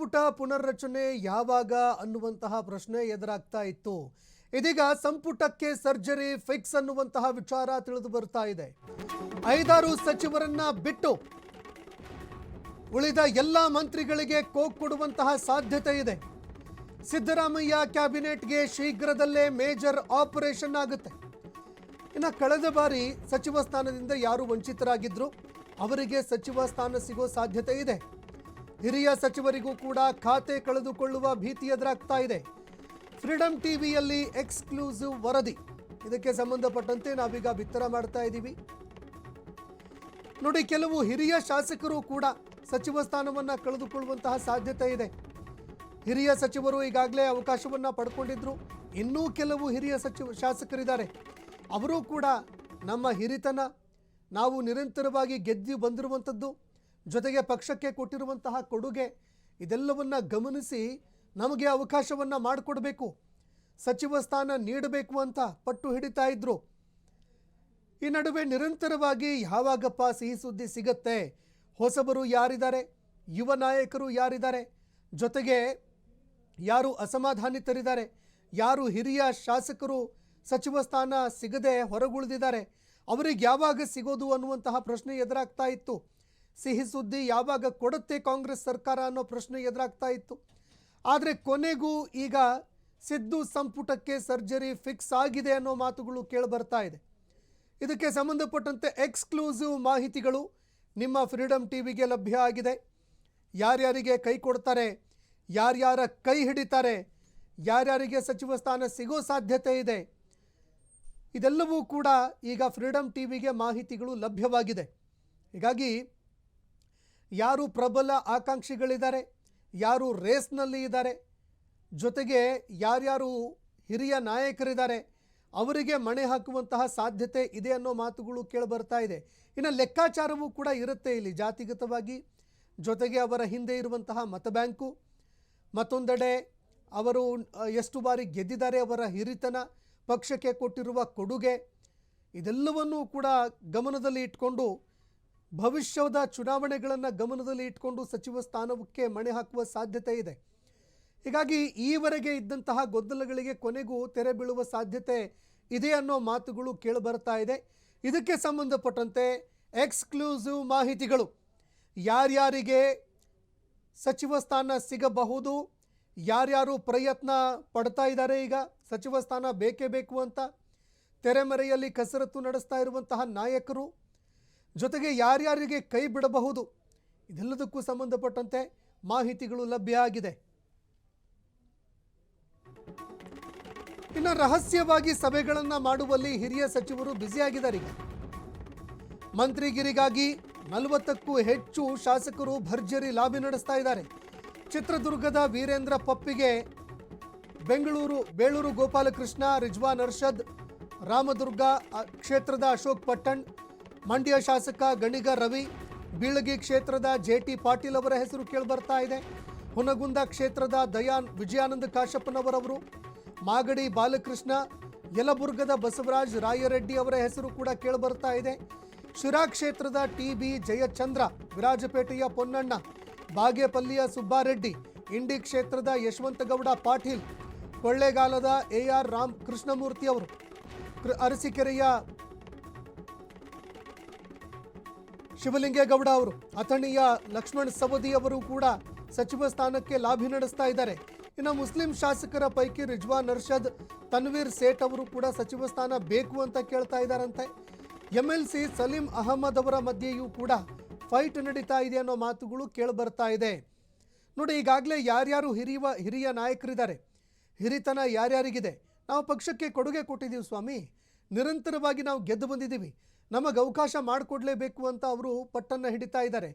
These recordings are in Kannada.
ಸಂಪುಟ ಪುನರ್ರಚನೆ ಯಾವಾಗ ಅನ್ನುವಂತಹ ಪ್ರಶ್ನೆ ಎದುರಾಗ್ತಾ ಇತ್ತು. ಇದೀಗ ಸಂಪುಟಕ್ಕೆ ಸರ್ಜರಿ ಫಿಕ್ಸ್ ಅನ್ನುವಂತಹ ವಿಚಾರ ತಿಳಿದು ಬರ್ತಾ ಇದೆ. 5-6 ಸಚಿವರನ್ನ ಬಿಟ್ಟು ಉಳಿದ ಎಲ್ಲ ಮಂತ್ರಿಗಳಿಗೆ ಕೋಕ್ ಕೊಡುವಂತಹ ಸಾಧ್ಯತೆ ಇದೆ. ಸಿದ್ದರಾಮಯ್ಯ ಕ್ಯಾಬಿನೆಟ್ಗೆ ಶೀಘ್ರದಲ್ಲೇ ಮೇಜರ್ ಆಪರೇಷನ್ ಆಗುತ್ತೆ. ಇನ್ನು ಕಳೆದ ಬಾರಿ ಸಚಿವ ಸ್ಥಾನದಿಂದ ಯಾರು ವಂಚಿತರಾಗಿದ್ರು ಅವರಿಗೆ ಸಚಿವ ಸ್ಥಾನ ಸಿಗೋ ಸಾಧ್ಯತೆ ಇದೆ. ಹಿರಿಯ ಸಚಿವರಿಗೂ ಕೂಡ ಖಾತೆ ಕಳೆದುಕೊಳ್ಳುವ ಭೀತಿ ಎದುರಾಗ್ತಾ ಇದೆ. ಫ್ರೀಡಂ ಟಿವಿಯಲ್ಲಿ ಎಕ್ಸ್ಕ್ಲೂಸಿವ್ ವರದಿ, ಇದಕ್ಕೆ ಸಂಬಂಧಪಟ್ಟಂತೆ ನಾವೀಗ ಬಿತ್ತರ ಮಾಡ್ತಾ ಇದ್ದೀವಿ. ನೋಡಿ, ಕೆಲವು ಹಿರಿಯ ಶಾಸಕರು ಕೂಡ ಸಚಿವ ಸ್ಥಾನವನ್ನು ಕಳೆದುಕೊಳ್ಳುವಂತಹ ಸಾಧ್ಯತೆ ಇದೆ. ಹಿರಿಯ ಸಚಿವರು ಈಗಾಗಲೇ ಅವಕಾಶವನ್ನು ಪಡ್ಕೊಂಡಿದ್ರು. ಇನ್ನೂ ಕೆಲವು ಹಿರಿಯ ಶಾಸಕರಿದ್ದಾರೆ. ಅವರು ಕೂಡ ನಮ್ಮ ಹಿರಿತನ, ನಾವು ನಿರಂತರವಾಗಿ ಗೆದ್ದು ಬಂದಿರುವಂಥದ್ದು, ಜೊತೆಗೆ ಪಕ್ಷಕ್ಕೆ ಕೊಟ್ಟಿರುವಂತಹ ಕೊಡುಗೆ, ಇದೆಲ್ಲವನ್ನು ಗಮನಿಸಿ ನಮಗೆ ಅವಕಾಶವನ್ನು ಮಾಡಿಕೊಡ್ಬೇಕು, ಸಚಿವ ಸ್ಥಾನ ನೀಡಬೇಕು ಅಂತ ಪಟ್ಟು ಹಿಡಿತಾ ಇದ್ರು. ಈ ನಡುವೆ ನಿರಂತರವಾಗಿ ಯಾವಾಗಪ್ಪ ಸಿಹಿ ಸುದ್ದಿ ಸಿಗತ್ತೆ, ಹೊಸಬರು ಯಾರಿದ್ದಾರೆ, ಯುವ ನಾಯಕರು ಯಾರಿದ್ದಾರೆ, ಜೊತೆಗೆ ಯಾರು ಅಸಮಾಧಾನಿತರಿದ್ದಾರೆ, ಯಾರು ಹಿರಿಯ ಶಾಸಕರು ಸಚಿವ ಸ್ಥಾನ ಸಿಗದೆ ಹೊರಗುಳಿದಿದ್ದಾರೆ, ಅವರಿಗೆ ಯಾವಾಗ ಸಿಗೋದು ಅನ್ನುವಂತಹ ಪ್ರಶ್ನೆ ಎದುರಾಗ್ತಾ ಇತ್ತು. ಸಿಹಿ ಸುದ್ದಿ ಯಾವಾಗ ಕೊಡುತ್ತೆ ಕಾಂಗ್ರೆಸ್ ಸರ್ಕಾರ ಅನ್ನೋ ಪ್ರಶ್ನೆ ಎದುರಾಗ್ತಾ ಇತ್ತು. ಆದರೆ ಕೊನೆಗೂ ಈಗ ಸಿದ್ದು ಸಂಪುಟಕ್ಕೆ ಸರ್ಜರಿ ಫಿಕ್ಸ್ ಆಗಿದೆ ಅನ್ನೋ ಮಾತುಗಳು ಕೇಳಿಬರ್ತಾ ಇದೆ. ಇದಕ್ಕೆ ಸಂಬಂಧಪಟ್ಟಂತೆ ಎಕ್ಸ್ಕ್ಲೂಸಿವ್ ಮಾಹಿತಿಗಳು ನಿಮ್ಮ ಫ್ರೀಡಂ ಟಿವಿಗೆ ಲಭ್ಯ ಆಗಿದೆ. ಯಾರ್ಯಾರಿಗೆ ಕೈ ಕೊಡ್ತಾರೆ, ಯಾರ್ಯಾರ ಕೈ ಹಿಡಿತಾರೆ, ಯಾರ್ಯಾರಿಗೆ ಸಚಿವ ಸ್ಥಾನ ಸಿಗೋ ಸಾಧ್ಯತೆ ಇದೆ, ಇದೆಲ್ಲವೂ ಕೂಡ ಈಗ ಫ್ರೀಡಂ ಟಿವಿಗೆ ಮಾಹಿತಿಗಳು ಲಭ್ಯವಾಗಿದೆ. ಹೀಗಾಗಿ ಯಾರು ಪ್ರಬಲ ಆಕಾಂಕ್ಷಿಗಳಿದ್ದಾರೆ, ಯಾರು ರೇಸ್ನಲ್ಲಿ ಇದ್ದಾರೆ, ಜೊತೆಗೆ ಯಾರ್ಯಾರು ಹಿರಿಯ ನಾಯಕರಿದ್ದಾರೆ ಅವರಿಗೆ ಮಣೆ ಹಾಕುವಂತಹ ಸಾಧ್ಯತೆ ಇದೆ ಅನ್ನೋ ಮಾತುಗಳು ಕೇಳಿಬರ್ತಾ ಇದೆ. ಇನ್ನು ಲೆಕ್ಕಾಚಾರವೂ ಕೂಡ ಇರುತ್ತೆ ಇಲ್ಲಿ ಜಾತಿಗತವಾಗಿ, ಜೊತೆಗೆ ಅವರ ಹಿಂದೆ ಇರುವಂತಹ ಮತ ಬ್ಯಾಂಕು, ಮತ್ತೊಂದೆಡೆ ಅವರು ಎಷ್ಟು ಬಾರಿ ಗೆದ್ದಿದ್ದಾರೆ, ಅವರ ಹಿರಿತನ, ಪಕ್ಷಕ್ಕೆ ಕೊಟ್ಟಿರುವ ಕೊಡುಗೆ, ಇದೆಲ್ಲವನ್ನೂ ಕೂಡ ಗಮನದಲ್ಲಿ ಇಟ್ಕೊಂಡು ಭವಿಷ್ಯದ ಚುನಾವಣೆಗಳನ್ನು ಗಮನದಲ್ಲಿ ಇಟ್ಕೊಂಡು ಸಚಿವ ಸ್ಥಾನಕ್ಕೆ ಮಣೆ ಹಾಕುವ ಸಾಧ್ಯತೆ ಇದೆ. ಹೀಗಾಗಿ ಈವರೆಗೆ ಇದ್ದಂತಹ ಗೊಂದಲಗಳಿಗೆ ಕೊನೆಗೂ ತೆರೆ ಬೀಳುವ ಸಾಧ್ಯತೆ ಇದೆ ಅನ್ನೋ ಮಾತುಗಳು ಕೇಳಿಬರ್ತಾ ಇದೆ. ಇದಕ್ಕೆ ಸಂಬಂಧಪಟ್ಟಂತೆ ಎಕ್ಸ್ಕ್ಲೂಸಿವ್ ಮಾಹಿತಿಗಳು, ಯಾರ್ಯಾರಿಗೆ ಸಚಿವ ಸ್ಥಾನ ಸಿಗಬಹುದು, ಯಾರ್ಯಾರು ಪ್ರಯತ್ನ ಪಡ್ತಾ ಇದ್ದಾರೆ, ಈಗ ಸಚಿವ ಸ್ಥಾನ ಬೇಕೇ ಬೇಕು ಅಂತ ತೆರೆಮರೆಯಲ್ಲಿ ಕಸರತ್ತು ನಡೆಸ್ತಾ ಇರುವಂತಹ ನಾಯಕರು, ಜೊತೆಗೆ ಯಾರ್ಯಾರಿಗೆ ಕೈ ಬಿಡಬಹುದು, ಇದೆಲ್ಲದಕ್ಕೂ ಸಂಬಂಧಪಟ್ಟಂತೆ ಮಾಹಿತಿಗಳು ಲಭ್ಯ ಆಗಿದೆ. ಇನ್ನು ರಹಸ್ಯವಾಗಿ ಸಭೆಗಳನ್ನು ಮಾಡುವಲ್ಲಿ ಹಿರಿಯ ಸಚಿವರು ಬ್ಯುಸಿಯಾಗಿದ್ದಾರೆ. ಈಗ ಮಂತ್ರಿಗಿರಿಗಾಗಿ 40ಕ್ಕೂ ಹೆಚ್ಚು ಶಾಸಕರು ಭರ್ಜರಿ ಲಾಬಿ ನಡೆಸ್ತಾ ಇದ್ದಾರೆ. ಚಿತ್ರದುರ್ಗದ ವೀರೇಂದ್ರ ಪಪ್ಪಿಗೆ ಬೇಳೂರು ಗೋಪಾಲಕೃಷ್ಣ, ರಿಜ್ವಾನ್ ಅರ್ಷದ್, ರಾಮದುರ್ಗ ಕ್ಷೇತ್ರದ ಅಶೋಕ್ ಪಟ್ಟಣ್, ಮಂಡ್ಯ ಶಾಸಕ ಗಣಿಗ ರವಿ, ಬೀಳಗಿ ಕ್ಷೇತ್ರದ ಜೆ.ಟಿ. ಪಾಟೀಲ್ ಅವರ ಹೆಸರು ಕೇಳಿಬರ್ತಾ ಇದೆ. ಹುನಗುಂದ ಕ್ಷೇತ್ರದ ವಿಜಯಾನಂದ ಕಾಶಪ್ಪನವರವರು, ಮಾಗಡಿ ಬಾಲಕೃಷ್ಣ, ಯಲಬುರ್ಗದ ಬಸವರಾಜ್ ರಾಯರೆಡ್ಡಿ ಅವರ ಹೆಸರು ಕೂಡ ಕೇಳಿಬರ್ತಾ ಇದೆ. ಶಿರಾ ಕ್ಷೇತ್ರದ ಟಿ.ಬಿ. ಜಯಚಂದ್ರ, ವಿರಾಜಪೇಟೆಯ ಪೊನ್ನಣ್ಣ, ಬಾಗೇಪಲ್ಲಿಯ ಸುಬ್ಬಾರೆಡ್ಡಿ, ಇಂಡಿ ಕ್ಷೇತ್ರದ ಯಶವಂತಗೌಡ ಪಾಟೀಲ್, ಕೊಳ್ಳೇಗಾಲದ ಎ.ಆರ್. ರಾಮ್ ಕೃಷ್ಣಮೂರ್ತಿ ಅವರು, ಅರಸೀಕೆರೆಯ ಶಿವಲಿಂಗೇಗೌಡ ಅವರು, ಅಥಣಿಯ ಲಕ್ಷ್ಮಣ್ ಸವದಿ ಅವರು ಕೂಡ ಸಚಿವ ಸ್ಥಾನಕ್ಕೆ ಲಾಬಿ ನಡೆಸ್ತಾ ಇದ್ದಾರೆ. ಇನ್ನು ಮುಸ್ಲಿಂ ಶಾಸಕರ ಪೈಕಿ ರಿಜ್ವಾನ್ ಅರ್ಷದ್, ತನ್ವೀರ್ ಸೇಠ್ ಅವರು ಕೂಡ ಸಚಿವ ಸ್ಥಾನ ಬೇಕು ಅಂತ ಕೇಳ್ತಾ ಇದ್ದಾರಂತೆ. MLC ಸಲೀಂ ಅಹಮದ್ ಅವರ ಮಧ್ಯೆಯೂ ಕೂಡ ಫೈಟ್ ನಡೀತಾ ಇದೆ ಅನ್ನೋ ಮಾತುಗಳು ಕೇಳಿಬರ್ತಾ ಇದೆ. ನೋಡಿ, ಈಗಾಗಲೇ ಯಾರ್ಯಾರು ಹಿರಿಯ ನಾಯಕರಿದ್ದಾರೆ, ಹಿರಿತನ ಯಾರ್ಯಾರಿಗಿದೆ, ನಾವು ಪಕ್ಷಕ್ಕೆ ಕೊಡುಗೆ ಕೊಟ್ಟಿದ್ದೀವಿ ಸ್ವಾಮಿ, ನಿರಂತರವಾಗಿ ನಾವು ಗೆದ್ದು ಬಂದಿದ್ದೀವಿ, ನಮಗೆ ಅವಕಾಶ ಮಾಡಿಕೊಡ್ಲೇಬೇಕು ಅಂತ ಅವರು ಪಟ್ಟನ್ನು ಹಿಡಿತಾ ಇದ್ದಾರೆ.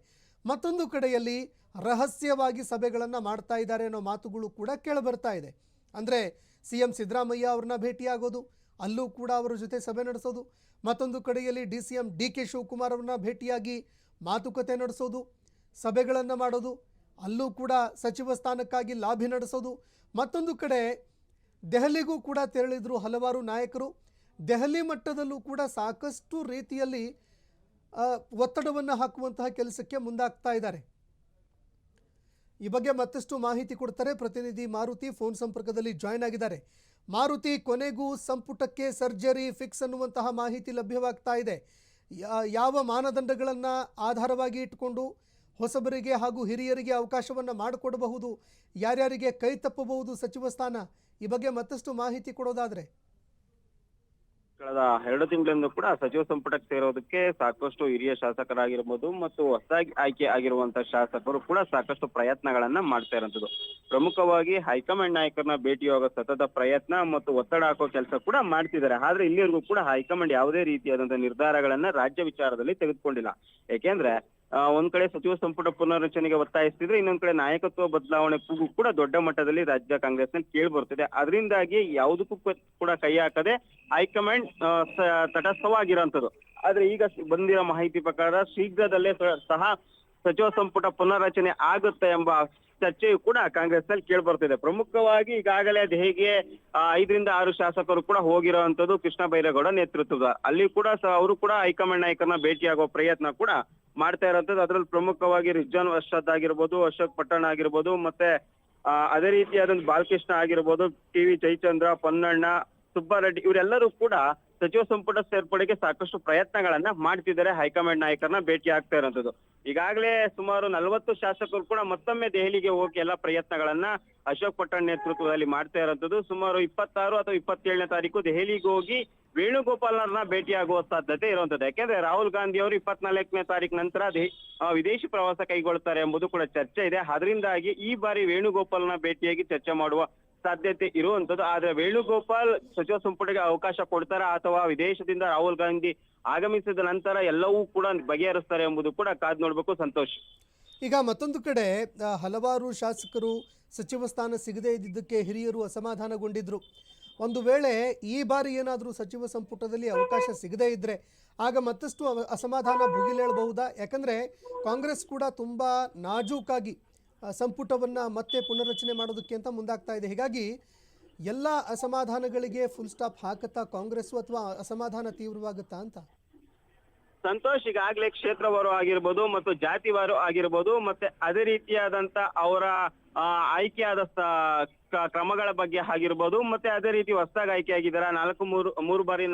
ಮತ್ತೊಂದು ಕಡೆಯಲ್ಲಿ ರಹಸ್ಯವಾಗಿ ಸಭೆಗಳನ್ನು ಮಾಡ್ತಾ ಇದ್ದಾರೆ ಅನ್ನೋ ಮಾತುಗಳು ಕೂಡ ಕೇಳಿಬರ್ತಾ ಇದೆ. ಅಂದರೆ CM ಸಿದ್ದರಾಮಯ್ಯ ಅವ್ರನ್ನ ಭೇಟಿಯಾಗೋದು, ಅಲ್ಲೂ ಕೂಡ ಅವರ ಜೊತೆ ಸಭೆ ನಡೆಸೋದು, ಮತ್ತೊಂದು ಕಡೆಯಲ್ಲಿ DCM DK ಶಿವಕುಮಾರ್ ಅವ್ರನ್ನ ಭೇಟಿಯಾಗಿ ಮಾತುಕತೆ ನಡೆಸೋದು, ಸಭೆಗಳನ್ನು ಮಾಡೋದು, ಅಲ್ಲೂ ಕೂಡ ಸಚಿವ ಸ್ಥಾನಕ್ಕಾಗಿ ಲಾಬಿ ನಡೆಸೋದು. ಮತ್ತೊಂದು ಕಡೆ ದೆಹಲಿಗೂ ಕೂಡ ತೆರಳಿದ್ರು ಹಲವಾರು ನಾಯಕರು. ದೆಹಲಿ ಮಟ್ಟದಲ್ಲೂ ಕೂಡ ಸಾಕಷ್ಟು ರೀತಿಯಲ್ಲಿ ಒತ್ತಡವನ್ನು ಹಾಕುವಂತಹ ಕೆಲಸಕ್ಕೆ ಮುಂದಾಗ್ತಾ ಇದ್ದಾರೆ. ಈ ಬಗ್ಗೆ ಮತ್ತಷ್ಟು ಮಾಹಿತಿ ಕೊಡ್ತಾರೆ ಪ್ರತಿನಿಧಿ ಮಾರುತಿ ಫೋನ್ ಸಂಪರ್ಕದಲ್ಲಿ ಜಾಯ್ನ್ ಆಗಿದ್ದಾರೆ. ಮಾರುತಿ, ಕೊನೆಗೂ ಸಂಪುಟಕ್ಕೆ ಸರ್ಜರಿ ಫಿಕ್ಸ್ ಅನ್ನುವಂತಹ ಮಾಹಿತಿ ಲಭ್ಯವಾಗ್ತಾ ಇದೆ. ಯಾವ ಮಾನದಂಡಗಳನ್ನು ಆಧಾರವಾಗಿ ಇಟ್ಟುಕೊಂಡು ಹೊಸಬರಿಗೆ ಹಾಗೂ ಹಿರಿಯರಿಗೆ ಅವಕಾಶವನ್ನು ಮಾಡಿಕೊಡಬಹುದು, ಯಾರ್ಯಾರಿಗೆ ಕೈ ತಪ್ಪಬಹುದು ಸಚಿವ ಸ್ಥಾನ, ಈ ಬಗ್ಗೆ ಮತ್ತಷ್ಟು ಮಾಹಿತಿ ಕೊಡೋದಾದ್ರೆ? ಕಳೆದ 2 ತಿಂಗಳಿಂದ ಕೂಡ ಸಚಿವ ಸಂಪುಟಕ್ಕೆ ಸೇರೋದಕ್ಕೆ ಸಾಕಷ್ಟು ಹಿರಿಯ ಶಾಸಕರಾಗಿರ್ಬೋದು ಮತ್ತು ಹೊಸದಾಗಿ ಆಯ್ಕೆ ಆಗಿರುವಂತಹ ಶಾಸಕರು ಕೂಡ ಸಾಕಷ್ಟು ಪ್ರಯತ್ನಗಳನ್ನ ಮಾಡ್ತಾ ಇರುವಂತದ್ದು. ಪ್ರಮುಖವಾಗಿ ಹೈಕಮಾಂಡ್ ನಾಯಕರನ್ನ ಭೇಟಿಯಾಗೋ ಸತತ ಪ್ರಯತ್ನ ಮತ್ತು ಒತ್ತಡ ಹಾಕೋ ಕೆಲಸ ಕೂಡ ಮಾಡ್ತಿದ್ದಾರೆ. ಆದ್ರೆ ಇಲ್ಲಿವರೆಗೂ ಕೂಡ ಹೈಕಮಾಂಡ್ ಯಾವುದೇ ರೀತಿಯಾದಂತಹ ನಿರ್ಧಾರಗಳನ್ನ ರಾಜ್ಯ ವಿಚಾರದಲ್ಲಿ ತೆಗೆದುಕೊಂಡಿಲ್ಲ. ಯಾಕೆಂದ್ರೆ ಒಂದ್ ಕಡೆ ಸಚಿವ ಸಂಪುಟ ಪುನರ್ರಚನೆಗೆ ಒತ್ತಾಯಿಸ್ತಿದ್ರೆ, ಇನ್ನೊಂದ್ ಕಡೆ ನಾಯಕತ್ವ ಬದಲಾವಣೆ ಕೂಗು ಕೂಡ ದೊಡ್ಡ ಮಟ್ಟದಲ್ಲಿ ರಾಜ್ಯ ಕಾಂಗ್ರೆಸ್ ನಲ್ಲಿ ಕೇಳಿ ಬರ್ತಿದೆ. ಅದರಿಂದಾಗಿ ಯಾವುದಕ್ಕೂ ಕೂಡ ಕೈ ಹಾಕದೆ ಹೈಕಮಾಂಡ್ ತಟಸ್ಥವಾಗಿರೋಂಥದ್ದು. ಆದ್ರೆ ಈಗ ಬಂದಿರೋ ಮಾಹಿತಿ ಪ್ರಕಾರ ಶೀಘ್ರದಲ್ಲೇ ಸಹ ಸಚಿವ ಸಂಪುಟ ಪುನರ್ರಚನೆ ಆಗುತ್ತೆ ಎಂಬ ಚರ್ಚೆಯು ಕೂಡ ಕಾಂಗ್ರೆಸ್ ನಲ್ಲಿ ಕೇಳಿ ಬರ್ತಿದೆ. ಪ್ರಮುಖವಾಗಿ ಈಗಾಗಲೇ ದೆಹಲಿಗೆ 5ರಿಂದ 6 ಶಾಸಕರು ಕೂಡ ಹೋಗಿರುವಂತದ್ದು ಕೃಷ್ಣ ಬೈರೇಗೌಡ ನೇತೃತ್ವದ. ಅಲ್ಲಿ ಕೂಡ ಅವರು ಕೂಡ ಹೈಕಮಾಂಡ್ ನಾಯಕರನ್ನ ಭೇಟಿಯಾಗುವ ಪ್ರಯತ್ನ ಕೂಡ ಮಾಡ್ತಾ ಇರೋಂಥದ್ದು. ಅದ್ರಲ್ಲಿ ಪ್ರಮುಖವಾಗಿ ರಿಜ್ವಾನ್ ಅರ್ಷದ್ ಆಗಿರ್ಬೋದು, ಅಶೋಕ್ ಪಟ್ಟಣ ಆಗಿರ್ಬೋದು, ಮತ್ತೆ ಅದೇ ರೀತಿಯಾದಂತ ಬಾಲಕೃಷ್ಣ ಆಗಿರ್ಬೋದು, ಟಿ.ವಿ. ಜಯಚಂದ್ರ, ಪೊನ್ನಣ್ಣ, ಸುಬ್ಬಾರೆಡ್ಡಿ, ಇವರೆಲ್ಲರೂ ಕೂಡ ಸಚಿವ ಸಂಪುಟ ಸೇರ್ಪಡೆಗೆ ಸಾಕಷ್ಟು ಪ್ರಯತ್ನಗಳನ್ನ ಮಾಡ್ತಿದ್ದಾರೆ. ಹೈಕಮಾಂಡ್ ನಾಯಕರನ್ನ ಭೇಟಿ ಆಗ್ತಾ ಇರೋಂಥದ್ದು. ಈಗಾಗಲೇ ಸುಮಾರು 40 ಶಾಸಕರು ಕೂಡ ಮತ್ತೊಮ್ಮೆ ದೆಹಲಿಗೆ ಹೋಗಿ ಎಲ್ಲ ಪ್ರಯತ್ನಗಳನ್ನ ಅಶೋಕ್ ಪಟ್ಟಣ್ ನೇತೃತ್ವದಲ್ಲಿ ಮಾಡ್ತಾ ಇರೋಂಥದ್ದು. ಸುಮಾರು 26 ಅಥವಾ 27ನೇ ತಾರೀಕು ದೆಹಲಿಗೆ ಹೋಗಿ ವೇಣುಗೋಪಾಲ್ರನ್ನ ಭೇಟಿಯಾಗುವ ಸಾಧ್ಯತೆ ಇರುವಂತದ್ದು. ಯಾಕೆಂದ್ರೆ ರಾಹುಲ್ ಗಾಂಧಿ ಅವರು 24ನೇ ತಾರೀಕು ನಂತರ ವಿದೇಶಿ ಪ್ರವಾಸ ಕೈಗೊಳ್ತಾರೆ ಎಂಬುದು ಕೂಡ ಚರ್ಚೆ ಇದೆ. ಅದರಿಂದಾಗಿ ಈ ಬಾರಿ ವೇಣುಗೋಪಾಲ್ನ ಭೇಟಿಯಾಗಿ ಚರ್ಚೆ ಮಾಡುವ ಸಾಧ್ಯತೆ ಇರುವಂತದ್ದು. ಆದ್ರೆ ವೇಣುಗೋಪಾಲ್ ಸಚಿವ ಸಂಪುಟಕ್ಕೆ ಅವಕಾಶ ಕೊಡ್ತಾರ ಅಥವಾ ವಿದೇಶದಿಂದ ರಾಹುಲ್ ಗಾಂಧಿ ಆಗಮಿಸಿದ ನಂತರ ಎಲ್ಲವೂ ಕೂಡ ಬಗೆಹರಿಸ್ತಾರೆ ಎಂಬುದು ಕೂಡ ಕಾದ್ ನೋಡ್ಬೇಕು. ಸಂತೋಷ್, ಈಗ ಮತ್ತೊಂದು ಕಡೆ ಹಲವಾರು ಶಾಸಕರು ಸಚಿವ ಸ್ಥಾನ ಸಿಗದೇ ಇದ್ದಿದ್ದಕ್ಕೆ ಹಿರಿಯರು ಅಸಮಾಧಾನಗೊಂಡಿದ್ರು. ಒಂದು ವೇಳೆ ಈ ಬಾರಿ ಏನಾದರೂ ಸಚಿವ ಸಂಪುಟದಲ್ಲಿ ಅವಕಾಶ ಸಿಗದೇ ಇದ್ರೆ ಆಗ ಮತ್ತಷ್ಟು ಅಸಮಾಧಾನ ಭುಗಿಲೇಳಬಹುದಾ? ಯಾಕಂದ್ರೆ ಕಾಂಗ್ರೆಸ್ ಕೂಡ ತುಂಬಾ ನಾಜೂಕಾಗಿ ಸಂಪುಟವನ್ನು ಮತ್ತೆ ಪುನರ್ರಚನೆ ಮಾಡೋದಕ್ಕೆ ಅಂತ ಮುಂದಾಗ್ತಾ ಇದೆ. ಹೀಗಾಗಿ ಎಲ್ಲ ಅಸಮಾಧಾನಗಳಿಗೆ ಫುಲ್ ಸ್ಟಾಪ್ ಹಾಕತ್ತಾ ಕಾಂಗ್ರೆಸ್ ಅಥವಾ ಅಸಮಾಧಾನ ತೀವ್ರವಾಗುತ್ತಾ ಅಂತ? ಸಂತೋಷ್, ಈಗಾಗಲೇ ಕ್ಷೇತ್ರವಾರು ಆಗಿರ್ಬೋದು ಮತ್ತು ಜಾತಿವಾರು ಆಗಿರ್ಬೋದು, ಮತ್ತೆ ಅದೇ ರೀತಿಯಾದಂತ ಅವರ ಆಯ್ಕೆಯಾದ ಕ್ರಮಗಳ ಬಗ್ಗೆ ಆಗಿರ್ಬೋದು, ಮತ್ತೆ ಅದೇ ರೀತಿ ಹೊಸದಾಗಿ ಆಯ್ಕೆ ಆಗಿದ್ದಾರೆ, 4 ಬಾರಿ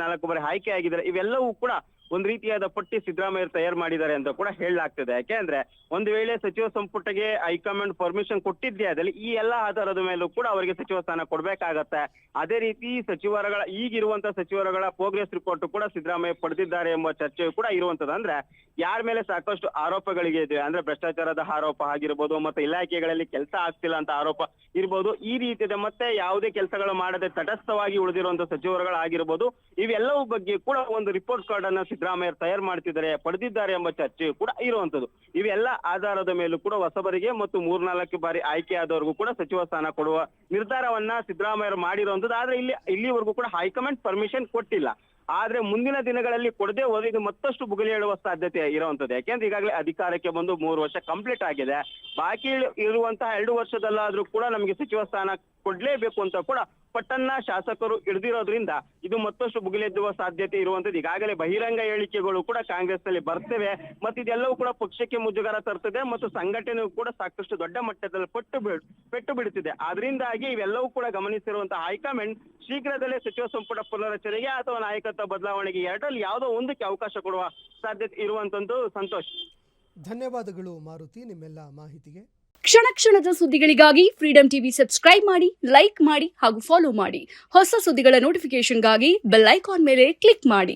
ಆಯ್ಕೆ ಆಗಿದ್ದಾರೆ. ಇವೆಲ್ಲವೂ ಕೂಡ ಒಂದ್ ರೀತಿಯಾದ ಪಟ್ಟಿ ಸಿದ್ದರಾಮಯ್ಯ ತಯಾರು ಮಾಡಿದ್ದಾರೆ ಅಂತ ಕೂಡ ಹೇಳಲಾಗ್ತದೆ. ಯಾಕೆಂದ್ರೆ ಒಂದು ವೇಳೆ ಸಚಿವ ಸಂಪುಟಕ್ಕೆ ಹೈಕಮಾಂಡ್ ಪರ್ಮಿಷನ್ ಕೊಟ್ಟಿದ್ದೇ ಆದಲ್ಲಿ ಈ ಎಲ್ಲಾ ಆಧಾರದ ಮೇಲೂ ಕೂಡ ಅವರಿಗೆ ಸಚಿವ ಸ್ಥಾನ ಕೊಡ್ಬೇಕಾಗತ್ತೆ. ಅದೇ ರೀತಿ ಈಗಿರುವಂತಹ ಸಚಿವರುಗಳ ಪ್ರೋಗ್ರೆಸ್ ರಿಪೋರ್ಟ್ ಕೂಡ ಸಿದ್ದರಾಮಯ್ಯ ಪಡೆದಿದ್ದಾರೆ ಎಂಬ ಚರ್ಚೆಯು ಕೂಡ ಇರುವಂತದ್ದು. ಅಂದ್ರೆ ಯಾರ ಮೇಲೆ ಸಾಕಷ್ಟು ಆರೋಪಗಳಿಗೆ ಇದೆ, ಅಂದ್ರೆ ಭ್ರಷ್ಟಾಚಾರದ ಆರೋಪ ಆಗಿರ್ಬೋದು, ಮತ್ತೆ ಇಲಾಖೆಗಳಲ್ಲಿ ಕೆಲಸ ಆಗ್ತಿಲ್ಲ ಅಂತ ಆರೋಪ ಇರ್ಬೋದು, ಈ ರೀತಿಯ ಮತ್ತೆ ಯಾವುದೇ ಕೆಲಸಗಳು ಮಾಡದೆ ತಟಸ್ಥವಾಗಿ ಉಳಿದಿರುವಂತಹ ಸಚಿವರುಗಳಾಗಿರ್ಬೋದು, ಇವೆಲ್ಲವೂ ಬಗ್ಗೆ ಕೂಡ ಒಂದು ರಿಪೋರ್ಟ್ ಕಾರ್ಡ್ ಅನ್ನ ಸಿದ್ದರಾಮಯ್ಯ ತಯಾರು ಮಾಡ್ತಿದ್ದಾರೆ, ಪಡೆದಿದ್ದಾರೆ ಎಂಬ ಚರ್ಚೆಯು ಕೂಡ ಇರುವಂತದ್ದು. ಇವೆಲ್ಲ ಆಧಾರದ ಮೇಲೂ ಕೂಡ ಹೊಸಬರಿಗೆ ಮತ್ತು 3-4 ಬಾರಿ ಆಯ್ಕೆ ಆದವರಿಗೂ ಕೂಡ ಸಚಿವ ಸ್ಥಾನ ಕೊಡುವ ನಿರ್ಧಾರವನ್ನ ಸಿದ್ದರಾಮಯ್ಯ ಮಾಡಿರುವಂತದ್ದು. ಆದ್ರೆ ಇಲ್ಲಿವರೆಗೂ ಕೂಡ ಹೈಕಮಾಂಡ್ ಪರ್ಮಿಷನ್ ಕೊಟ್ಟಿಲ್ಲ. ಆದ್ರೆ ಮುಂದಿನ ದಿನಗಳಲ್ಲಿ ಕೊಡದೆ ಹೋದ್ರೆ ಇದು ಮತ್ತಷ್ಟು ಬುಗಲಿ ಹೇಳುವ ಸಾಧ್ಯತೆ ಇರುವಂತದ್ದು. ಯಾಕೆಂದ್ರೆ ಈಗಾಗಲೇ ಅಧಿಕಾರಕ್ಕೆ ಬಂದು 3 ವರ್ಷ ಕಂಪ್ಲೀಟ್ ಆಗಿದೆ. ಬಾಕಿ ಇರುವಂತಹ 2 ವರ್ಷದಲ್ಲಾದ್ರೂ ಕೂಡ ನಮಗೆ ಸಚಿವ ಸ್ಥಾನ ಕೊಡ್ಲೇಬೇಕು ಅಂತ ಕೂಡ ಪಟ್ಟನ್ನ ಶಾಸಕರು ಹಿಡಿದಿರೋದ್ರಿಂದ ಇದು ಮತ್ತಷ್ಟು ಬುಗಿಲೆದ್ದುವ ಸಾಧ್ಯತೆ ಇರುವಂತದ್ದು. ಈಗಾಗಲೇ ಬಹಿರಂಗ ಹೇಳಿಕೆಗಳು ಕೂಡ ಕಾಂಗ್ರೆಸ್ ನಲ್ಲಿ ಬರ್ತವೆ, ಮತ್ತು ಇದೆಲ್ಲವೂ ಕೂಡ ಪಕ್ಷಕ್ಕೆ ಮುಜುಗರ ತರ್ತದೆ ಮತ್ತು ಸಂಘಟನೆಯು ಕೂಡ ಸಾಕಷ್ಟು ದೊಡ್ಡ ಮಟ್ಟದಲ್ಲಿ ಪೆಟ್ಟು ಬಿಡುತ್ತಿದೆ. ಅದರಿಂದಾಗಿ ಇವೆಲ್ಲವೂ ಕೂಡ ಗಮನಿಸಿರುವಂತಹ ಹೈಕಮಾಂಡ್ ಶೀಘ್ರದಲ್ಲೇ ಸಚಿವ ಸಂಪುಟ ಪುನರ್ರಚನೆಗೆ ಅಥವಾ ನಾಯಕತ್ವ ಬದಲಾವಣೆಗೆ ಎರಡರಲ್ಲಿ ಯಾವುದೋ ಒಂದಕ್ಕೆ ಅವಕಾಶ ಕೊಡುವ ಸಾಧ್ಯತೆ ಇರುವಂತದ್ದು. ಸಂತೋಷ್, ಧನ್ಯವಾದಗಳು ಮಾರುತಿ ನಿಮ್ಮೆಲ್ಲ ಮಾಹಿತಿಗೆ. ಕ್ಷಣ ಕ್ಷಣದ ಸುದ್ದಿಗಳಿಗಾಗಿ ಫ್ರೀಡಂ ಟಿವಿ ಸಬ್ಸ್ಕ್ರೈಬ್ ಮಾಡಿ, ಲೈಕ್ ಮಾಡಿ ಹಾಗೂ ಫಾಲೋ ಮಾಡಿ. ಹೊಸ ಸುದ್ದಿಗಳ ನೋಟಿಫಿಕೇಶನ್ಗಾಗಿ ಬೆಲ್ ಐಕಾನ್ ಮೇಲೆ ಕ್ಲಿಕ್ ಮಾಡಿ.